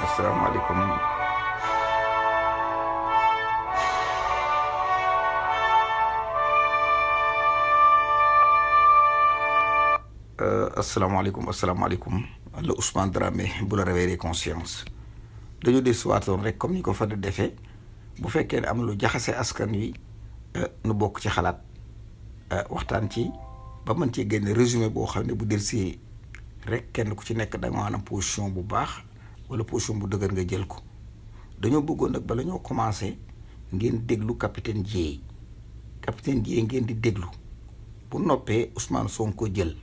asalaamaaleykum asalaamaaleykum asalaamaaleykum la Ousmane Dramé bu la réveiller conscience dañu des waatoon rek comme ni ko fa di defee bu fekkee ne am lu jaxase askan wi nu bokk ci xalaat waxtaan ci ba mën cee génne résumé boo xam ne bu dellusee rek kenn ku ci nekk da nga am position bu baax wala position bu dëgër nga jël ko dañoo bëggoon nag bala ñoo commencé ngeen déglu capitaine Dièye ngeen di déglu bu noppee Ousmane Sonko jël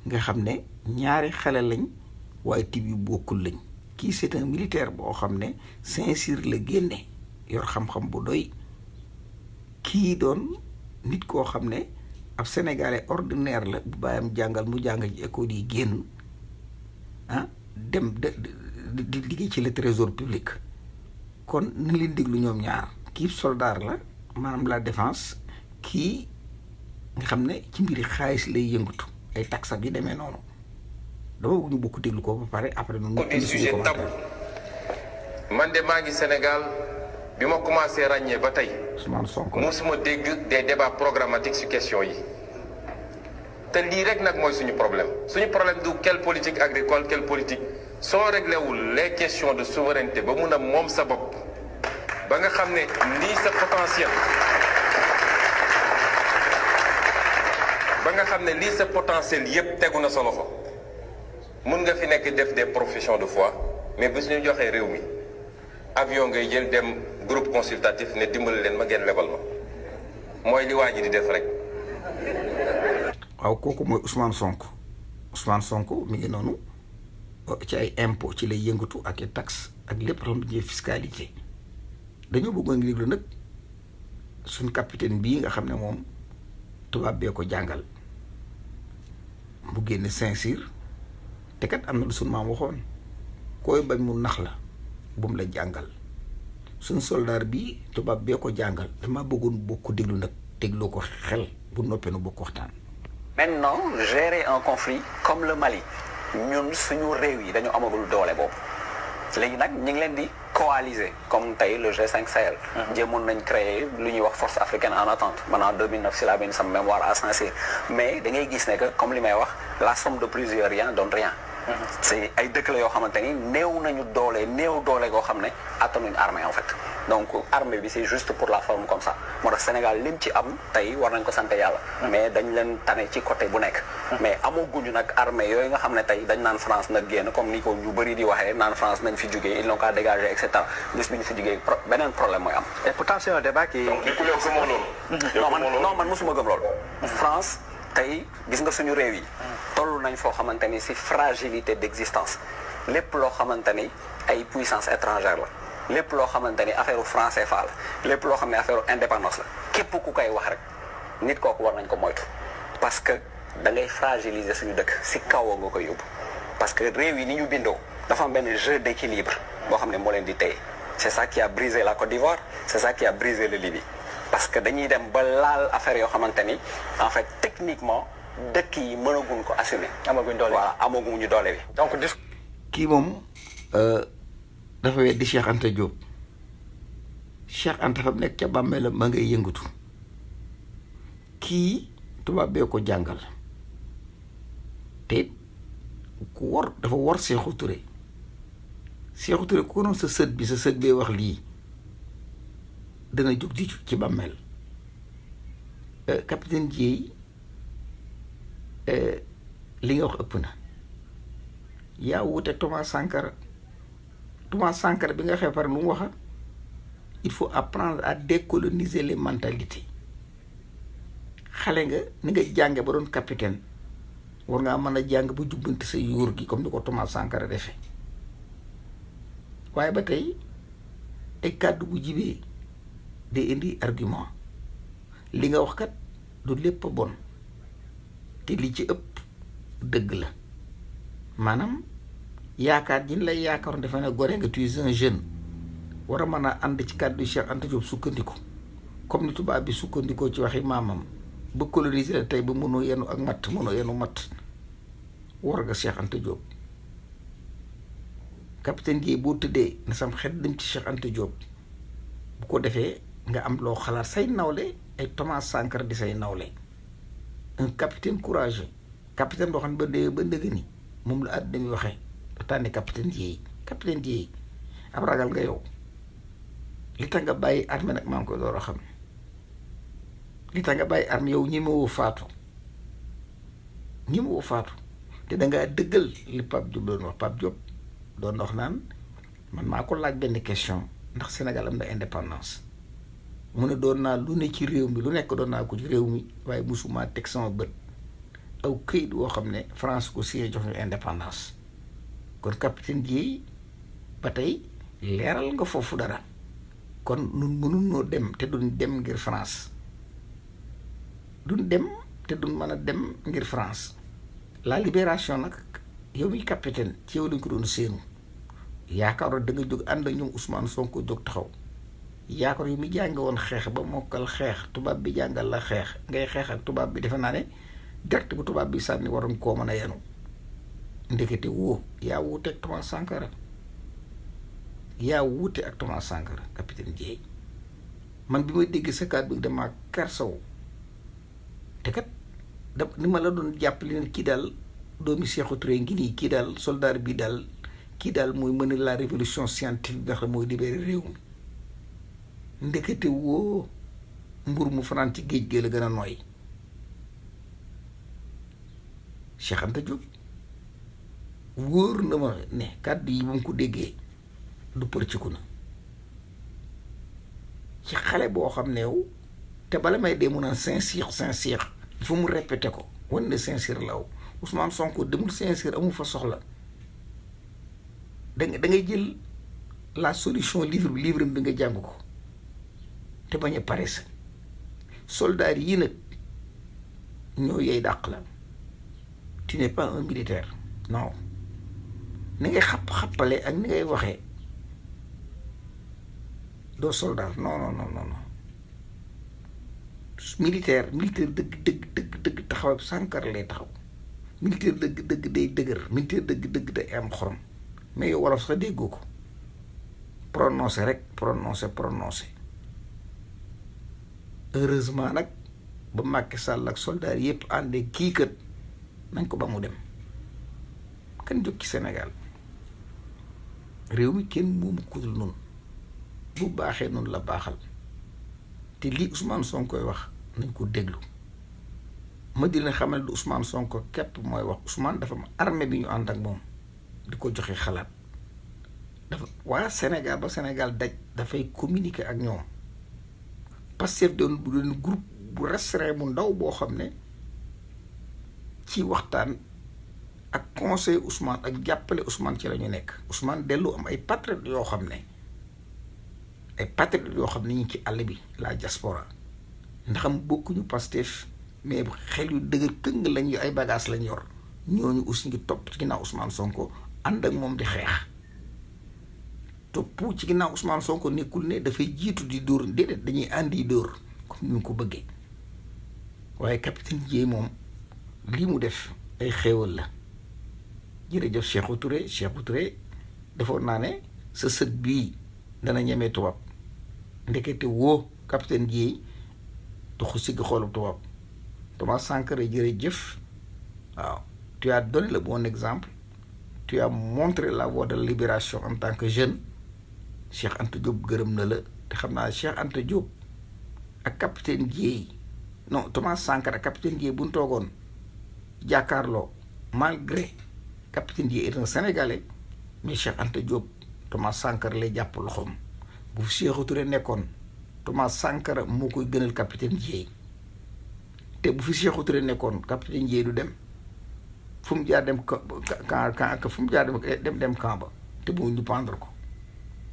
nga xam ne ñaari xale lañ waaye tib yu bokkul lañ kii c'est un militaire boo xam ne Saint-Cyr la génne yor xam-xam bu doy kii doon nit koo xam ne ab sénégalais ordinaire la bu bàyyam jàngal mu jàng ci école yi génn dem di liggéey ci le trésor public kon na leen déglu ñoom ñaar kii soldat la maanaam la défense kii nga xam ne ci mbiri xaalis lay yëngatu ay tax ak yi demee noonu dama bëgg ñu bokk déglu ko ba pare après nu des sujets tabou man de maa ngi Sénégal bi ma commencé ràññee ba tey Ousmane Sonko musuma dégg des débats programmatiques sur question yi te lii rek nag mooy suñu problème du quelle politique agricole quelle politique soo réglé wul les questions de souveraineté ba mun a moom sa bopp ba nga xam ne lii sa potentiel yépp tegu na sa loxo mun nga fi nekk def des professions de foi mais bis ñu joxee réew mi avion ngay jël dem groupe consultatif ne dimbali leen ma ngeen lebal ma mooy li waa ji di def rek. waaw kooku mooy Ousmane Sonko mi ngi noonu ci ay impôt ci lay yëngatu ak i taxe ak lépp loo xam ne fiscalité dañoo bëggoon ngi déglu nag suñ capitaine bii nga xam ne moom tubaab bee ko jàngal bu génne Saint-Cyr te kat am na lu suñ maam waxoon koy bañ mu nax la bu mu la jàngal suñ soldat bi tubaab bee ko jàngal dama bëggoon bokk déglu nag dégloo ko xel bu noppee nu bokk waxtaan. Maintenant gérer un conflit comme le Mali ñun suñu réew yi dañu amagul doole boobu léegi nag ñu ngi leen di coaliser comme tey le G5 Sahel. jéemoon nañ créer lu ñuy wax force africaine en attente maintenant 2009 si laa bind sama mémoire à Saint-Cyr mais da ngay gis ne que comme li may wax la somme de plusieurs rien donne rien. c'est ay dëkk la yoo xamante ni néew doole goo xam ne attanuñ armée en fait donc armée bi c'est juste pour la forme comme ça moo tax Sénégal lim ci am tey war nañ ko sant yàlla mais dañ leen tane ci côté bu nekk mais amaguñu nag armée yooyu nga xam ne tey dañ naan France nag génn comme ni ko ñu bëri di waxee naan France nañ fi jógee ils n'ont qu'à dégager et cetera bis bi ñu fi jógee beneen problème mooy am et pourtant c'est un débat qui non man mosuma gëm loolu France tey gis nga suñu réew yi toll nañ foo xamante ni ci fragilité d'existence lépp loo xamante ni ay puissance étrangère la lépp loo xamante ni affaire franc CFA la lépp loo xam ne affaire indépendance la képp ku koy wax rek nit kooku war nañ ko moytu parce que da ngay fragiliser suñu dëkk ci kaw nga koy yóbbu parce que réew yi ni ñu bindoo dafa am benn jeu d'équilibre boo xam ne moo leen di téye c'est ça qui a brisé la Côte d'Ivoire c'est ça qui a brisé le Libye parce que dañuy dem ba laal affaire yoo xamante ni en fait techniquement dëkk yi mënaguñ ko assumer. amaguñ doole voilà amaguñu doole bi. donc kii moom dafa weddi Cheikh Anta Diop Cheikh Anta fa nekk ca bàmmeelam ma ngay yëngatu kii tubaab bee ko jàngal te ku wor dafa wor Sékou Touré ku ko noonu sa sët bee wax lii dana jóg di ci bàmmeel capitaine Dièye li nga wax ëpp na yaa wute Thomas Sankara bi nga xew par lu mu waxa il faut apprendre à décoloniser les mentalités xale nga ni nga jànge ba doon capitaine war ngaa mën a jàng ba jubbanti sa yuur gi comme ni ko Thomas Sankara defee waaye ba tey ay kàddu bu jibee day indi argument li nga wax kat du lépp bon te li ci ëpp dëgg la maanaam yaakaar ji lay yaakaaroon defe ne gore nga tu es un jeune war a mën a ànd ci kàddu Cheikh Anta Diop sukkandiku comme ni tubaab bi sukkandikoo ci waxi maamam ba coloniser la tey ba mënoo yenu ak matt mënoo yenu matt war nga Cheikh Anta Diop capitaine Dièye boo tëddee na sam xel dem ci Cheikh Anta Diop bu ko defee nga am loo xalaat say nawle ay Thomas Sankara di say nawle un capitaine courageux capitaine boo xam ne ba ndëgg ni moom la àddina mi waxee ba tànne capitaine Dièye ab ragal nga yow li tax nga bàyyi armée nag maa ngi koy door a xam li tax nga bàyyi armée yow ñi ma woo faatu te dangaa dëggal li Pape Diop doon wax Pape Diop doon wax naan man maa ko laaj benn question ndax Sénégal am na indépendance mu ne doon naa lu ne ci réew mi lu nekk doon naa ko ci réew mi waaye musuma teg sama bët aw këyit woo xam ne France ko signé jox ñu indépendance kon capitaine Dièye ba tey leeral nga foofu dara kon nun mënunoo dem te duñ dem ngir France duñ dem te duñ mën a dem ngir France la libération nag yow mi capitaine ci yow lañ ko doon séenu yaakaaroon da nga jóg ànd ak ñoom Ousmane Sonko jóg taxaw yaakaar yu mi jàng woon xeex ba mokkal xeex tubaab bi jàngal la xeex ngay xeex ak tubaab bi defe naa ne direct bu tubaab bi sànni waroon koo mën a yenu ndekete woo yaa wuute ak Thomas Sankara capitaine Dièye man bi ma dégg sa kàddu bi damaa kersaw te kat da ni ma la doon jàppale ne kii daal doomi Sékou Touré ngi nii kii daal soldat bi daal kii daal mooy mën la révolution scientifique bi nga xam mooy libéré réew mi ndekete woo mbur mu fanaan ci géej gi la gën a nooy Cheikh Anta Diop wóor na ma ne kàddu yi bu mu ko déggee du përciku na ci xale boo xam ne yow te bala may dee mu naan Saint-Cyr il faut mu répété ko wan ne Saint-Cyr law Ousmane Sonko demul Saint-Cyr amul fa soxla da ngay jël la solution livre bi nga jàng ko te bañ a pare sa soldat yi nag ñoo yey dàq la tu n'es pas un militaire non ni ngay xappale ak ni ngay waxee doo soldat non militaire dëgg taxaw Sankara lay taxaw militaire dëgg day dëgër militaire dëgg day am xorom mais yow wolof sax déggoo ko prononcé rek prononcé heureusement nag ba Macky Sall ak soldat yëpp àndee kii kat nañ ko ba mu dem kan jóg ci Sénégal réew mi kenn moomu kudul noonu bu baaxee noonu la baaxal te lii Ousmane Sonko koy wax nañ ko déglu ma di leen xamal du Ousmane Sonko képp mooy wax Ousmane dafa am armée bi ñu ànd ak moom di ko joxe xalaat dafa waa Sénégal ba Sénégal daj dafay communiquer ak ñoom Pastef doon groupe bu restreint bu ndaw boo xam ne ci waxtaan ak conseil Ousmane ak jàppale Ousmane ci la ñu nekk Ousmane dellu am ay patriotes yoo xam ne ñu ci àll bi la diaspora ndaxam bokkuñu Pastef mais xel yu dëgër këng lañ yu ay bagages lañ yor ñooñu aussi ngi topp ci ginnaaw Ousmane Sonko ànd ak moom di xeex topp ci ginnaaw Ousmane Sonko nekkul ne dafay jiitu di dóor déedéet dañuy àndi dóor comme ni mu ko bëggee waaye capitaine Dièye moom lii mu def ay xéewal la jërëjëf Sékou Touré defoon naa ne sa sët bii dana ñemee tubaab ndekete woo capitaine Dièye doxu sigg xoolu tubaab Thomas Sankara jërëjëf waaw tu as donné le bon exemple tu as montré la voie de la libération en tant que jeune Cheikh Anta Diop gërëm na la te xam naa Cheikh Anta Diop ak capitaine Dièye non Thomas Sankara capitaine Dièye bu ñu toogoon jàkkaarloo malgré capitaine Dièye est un Sénégalais mais Cheikh Anta Diop Thomas Sankara lay jàpp loxoom bu fi Sékou Touré nekkoon Thomas Sankara moo koy gënal capitaine Dièye te bu fi Sékou Touré nekkoon capitaine Dièye du dem fu mu jaar dem camp fu mu jaar dem camp ba te bu ñu pendre ko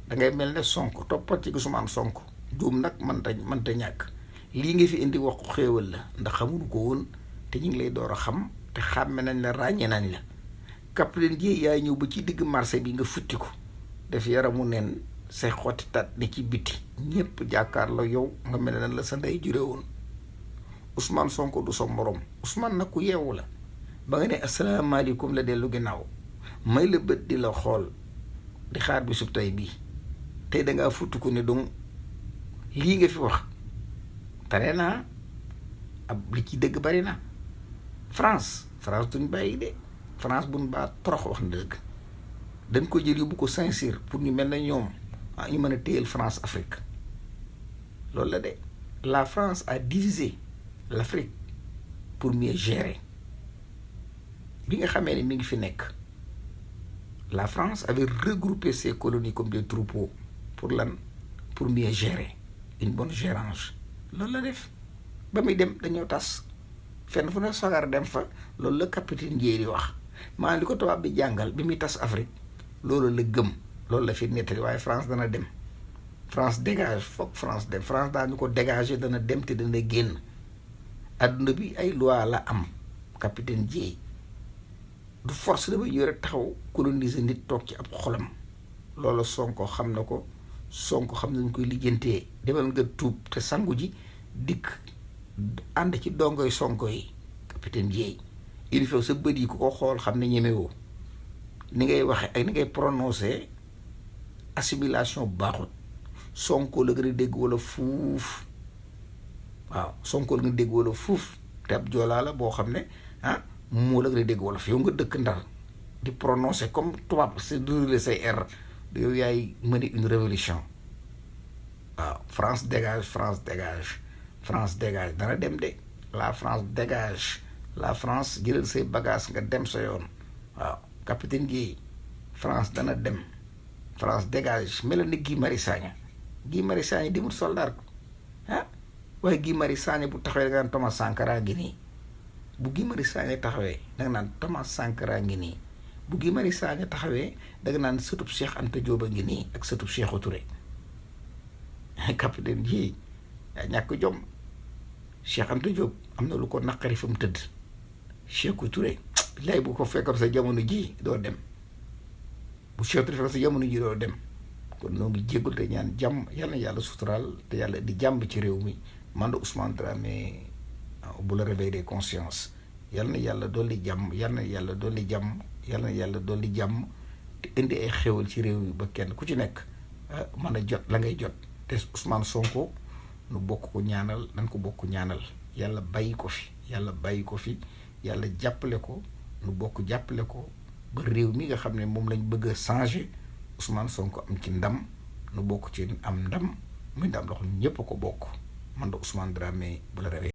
da ngay mel ne Sonko toppat ci Ousmane Sonko juum nag mënta ñàkk lii nga fi indi wax ko xéewal la ndax xamuñu ko woon te ñu ngi lay door a xam te xàmme nañ la ràññee nañ la capitaine Dièye yaay ñëw ba ci digg marché bi nga futti ko def yaramu neen say xotti tat ni ci biti ñëpp jàkkaar la yow nga mel ne la sa ndey jure woon Ousmane Sonko du sa morom Ousmane nag ku yeewu la ba nga ne asalaamaaleykum la dellu ginnaaw may la bët di la xool di xaar bi sub tey bii tey dangaa futt ko ne donc lii nga fi wax tare naa ab li ci dëgg bari na France duñ bàyyi de France buñ baa torox wax na dëgg dañ ko jël yóbbu ko Saint-Cyr pour ñu mel na ñoom ñu mën a téyel France Afrique loolu la de la France a divisé l'Afrique pour mieux gérer bi nga xamee ne mi ngi fi nekk la France avait regroupé ses colonies comme des troupeaux pour mieux gérer une bonne gérance loolu la def ba muy dem dañoo tas fenn fu ne sagar dem fa loolu la capitaine Dièye di wax maanaam li ko tubaab bi jàngal bi muy tas Afrique loolu la gëm loolu la fi nettali waaye France dana dem France dégage foog France dem France daañu ko dégager dana dem te dana génn adduna bi ay loi la am capitaine Dièye du force dama ñëw rek taxaw coloniser nit toog ci ab xolam loolu Sonko xam na ko Sonko xam nañ koy lijjantee demal nga tuub te sangu ji dikk ànd ci dongoy Sonko yi capitaine Dièye il faut sa bët yi ku ko xool xam ne ñemewoo ni ngay waxe ak ni ngay prononcer assimilation bu baaxut Sonko la gën a dégg wala fuuf waaw Sonko la gën a dégg wala fuuf te ab joolaa la boo xam ne moo la gën a dégg wala fi yow nga dëkk Ndar di prononcer comme tubaab c'est déroulé say R yow yaay mener une révolution waaw France dégage France dégage France dégage dana dem de la France dégage la France jëlal say bagages nga dem sa yoon waaw capitaine Dièye France dana dem France dégage mel ni Guy Marius Sagna demul soldat waaye Guy Marius Sagna bu taxawee da nga naan Thomas Sankara ngi nii bu Guy Marius Sagna taxawee da nga naan Thomas Sankara ngi nii bu Guy Marius Sagna taxawee da nga naan sëtub Cheikh Anta Diop a ngi nii ak sëtub Cheikhou Touré capitaine Dièye yaa ñàkk jom Cheikh Anta Diop am na lu ko naqari fa mu tëdd Cheikhou Touré lay bu ko fekkoon sa jamono ji doo dem bu Cheikhou Touré fekkoon sa jamono ji doo dem kon noo ngi jéggul te ñaan jàmm yal na yàlla suturaal te yàlla di jàmm ci réew mi man de Ousmane Dramé bu la réveil des consciences yal na yàlla dolli jàmm yal na yàlla dolli jàmm yal na yàlla dolli jàmm te indi ay xéwal ci réew mi ba kenn ku ci nekk mën a jot la ngay jot te Ousmane Sonko nu bokk ko ñaanal nan ko bokk ñaanal yàlla bàyyi ko fi yàlla jàppale ko nu bokk jàppale ko ba réew mi nga xam ne moom lañ bëgg a changer Ousmane Sonko am ci ndam nu bokk ci am ndam muy ndam loo xam ne ñépp a ko bokk man de Ousmane Dramé bu la réveil